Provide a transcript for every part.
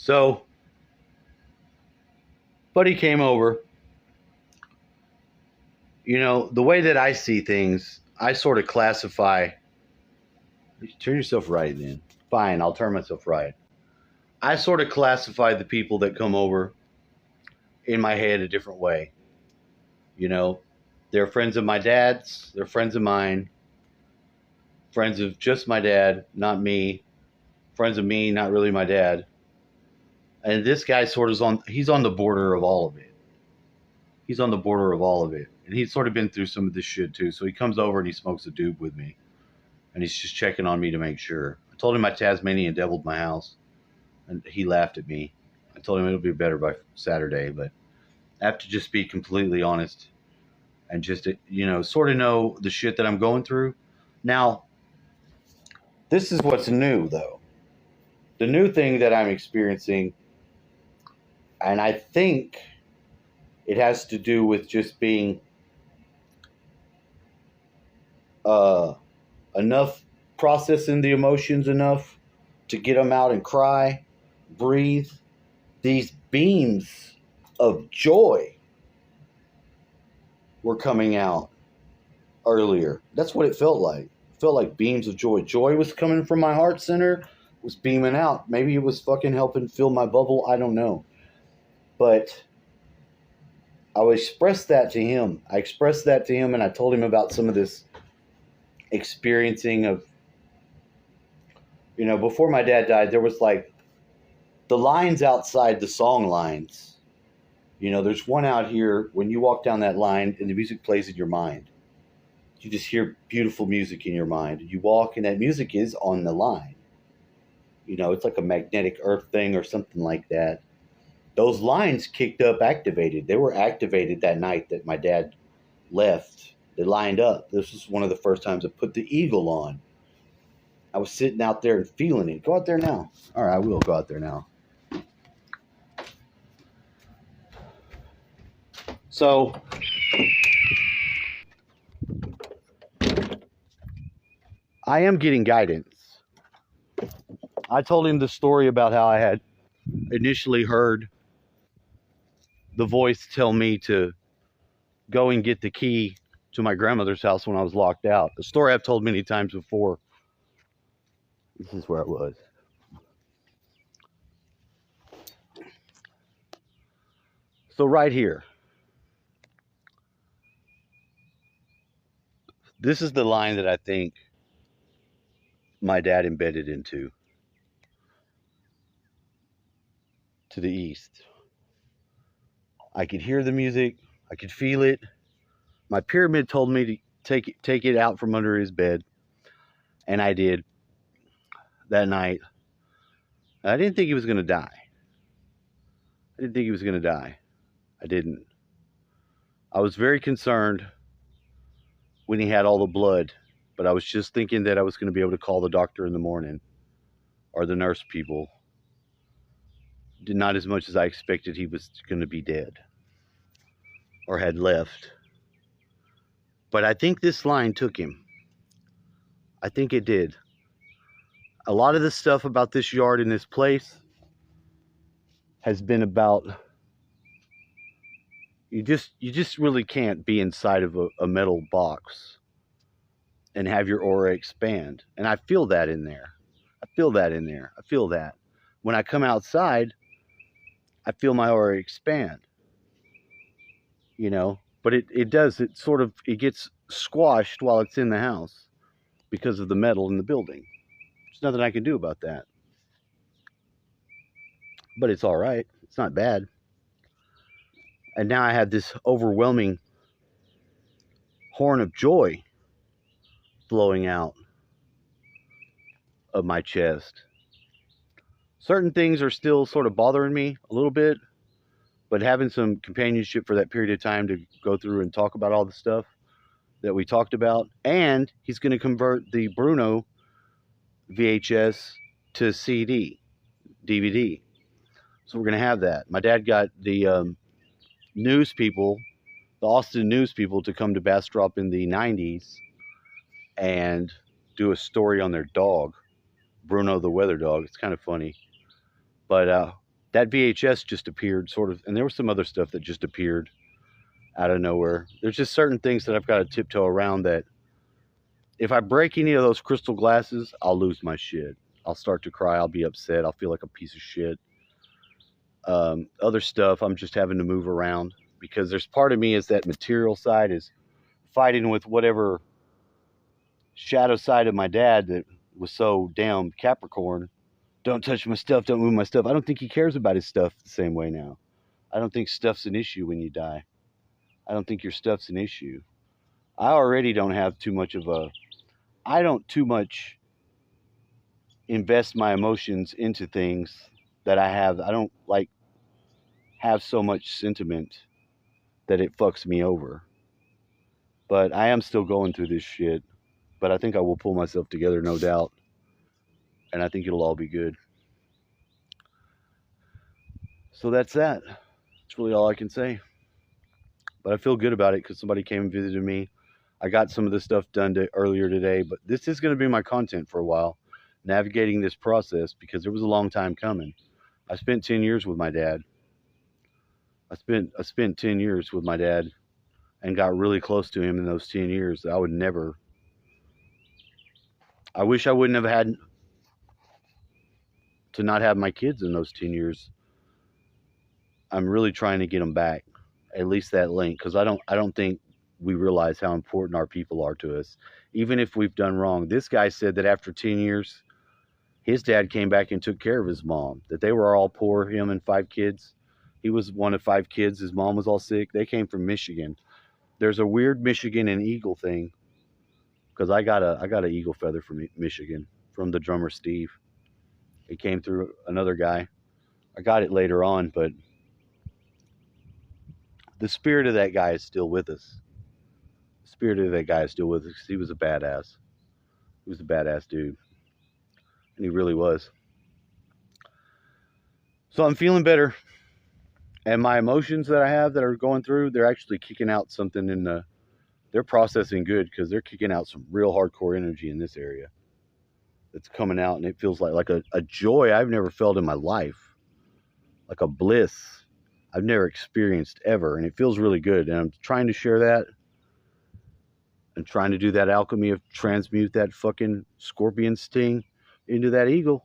So, buddy came over. The way that I see things, I sort of classify. Turn yourself right then. Fine, I'll turn myself right. I sort of classify the people that come over in my head a different way. You know, they're friends of my dad's, they're friends of mine, friends of just my dad, not me, friends of me, not really my dad. And this guy sort of he's on the border of all of it. He's on the border of all of it. And he's sort of been through some of this shit too. So he comes over and he smokes a doob with me. And he's just checking on me to make sure. I told him my Tasmanian deviled my house. And he laughed at me. I told him it'll be better by Saturday. But I have to just be completely honest and just, sort of know the shit that I'm going through. Now, this is what's new, though. The new thing that I'm experiencing, and I think it has to do with just being enough, processing the emotions enough to get them out and cry, breathe. These beams of joy were coming out earlier. That's what it felt like. It felt like beams of joy. Joy was coming from my heart center, was beaming out. Maybe it was fucking helping fill my bubble. I don't know. But I expressed that to him. And I told him about some of this experiencing of, before my dad died, there was like the lines outside the song lines. There's one out here when you walk down that line and the music plays in your mind. You just hear beautiful music in your mind. You walk and that music is on the line. It's like a magnetic earth thing or something like that. Those lines kicked up, activated. They were activated that night that my dad left. They lined up. This was one of the first times I put the eagle on. I was sitting out there and feeling it. Go out there now. All right, I will go out there now. So, I am getting guidance. I told him the story about how I had initially heard the voice tell me to go and get the key to my grandmother's house when I was locked out. A story I've told many times before. This is where I was. So right here. This is the line that I think my dad embedded into. To the east. I could hear the music. I could feel it. My pyramid told me to take it out from under his bed. And I did that night. I didn't think he was going to die. I didn't. I was very concerned when he had all the blood, but I was just thinking that I was going to be able to call the doctor in the morning or the nurse people. Not as much as I expected he was going to be dead or had left. But I think this line took him. I think it did. A lot of the stuff about this yard and this place has been about you just really can't be inside of a metal box and have your aura expand. And I feel that in there. I feel that. When I come outside, I feel my aura expand. But it does. It gets squashed while it's in the house because of the metal in the building. There's nothing I can do about that. But it's all right. It's not bad. And now I have this overwhelming horn of joy flowing out of my chest. Certain things are still sort of bothering me a little bit, but having some companionship for that period of time to go through and talk about all the stuff that we talked about. And he's going to convert the Bruno VHS to CD, DVD. So we're going to have that. My dad got the news people, the Austin news people, to come to Bastrop in the 90s and do a story on their dog, Bruno the weather dog. It's kind of funny. But that VHS just appeared sort of, and there was some other stuff that just appeared out of nowhere. There's just certain things that I've got to tiptoe around that if I break any of those crystal glasses, I'll lose my shit. I'll start to cry. I'll be upset. I'll feel like a piece of shit. Other stuff, I'm just having to move around because there's part of me is that material side is fighting with whatever shadow side of my dad that was so damn Capricorn. Don't touch my stuff. Don't move my stuff. I don't think he cares about his stuff the same way now. I don't think stuff's an issue when you die. I don't think your stuff's an issue. I already don't have too much of a. I don't too much invest my emotions into things that I have. I don't like have so much sentiment that it fucks me over. But I am still going through this shit. But I think I will pull myself together, no doubt. And I think it'll all be good. So that's that. That's really all I can say. But I feel good about it because somebody came and visited me. I got some of this stuff done earlier today, but this is going to be my content for a while, navigating this process because it was a long time coming. I spent 10 years with my dad. I spent 10 years with my dad and got really close to him in those 10 years. I would never. I wish I wouldn't have had to not have my kids in those 10 years. I'm really trying to get them back, at least that link, because I don't think we realize how important our people are to us, even if we've done wrong. This guy said that after 10 years, his dad came back and took care of his mom, that they were all poor, him and 5 kids. He was one of 5 kids. His mom was all sick. They came from Michigan. There's a weird Michigan and Eagle thing, because I got an eagle feather from Michigan, from the drummer Steve. It came through another guy. I got it later on, but the spirit of that guy is still with us. The spirit of that guy is still with us. He was a badass. He was a badass dude. And he really was. So I'm feeling better. And my emotions that I have that are going through, they're actually kicking out something in the, they're processing good because they're kicking out some real hardcore energy in this area. It's coming out and it feels like a joy I've never felt in my life. Like a bliss I've never experienced ever. And it feels really good. And I'm trying to share that. And trying to do that alchemy of transmute that fucking scorpion sting into that eagle.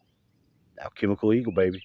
Alchemical eagle, baby.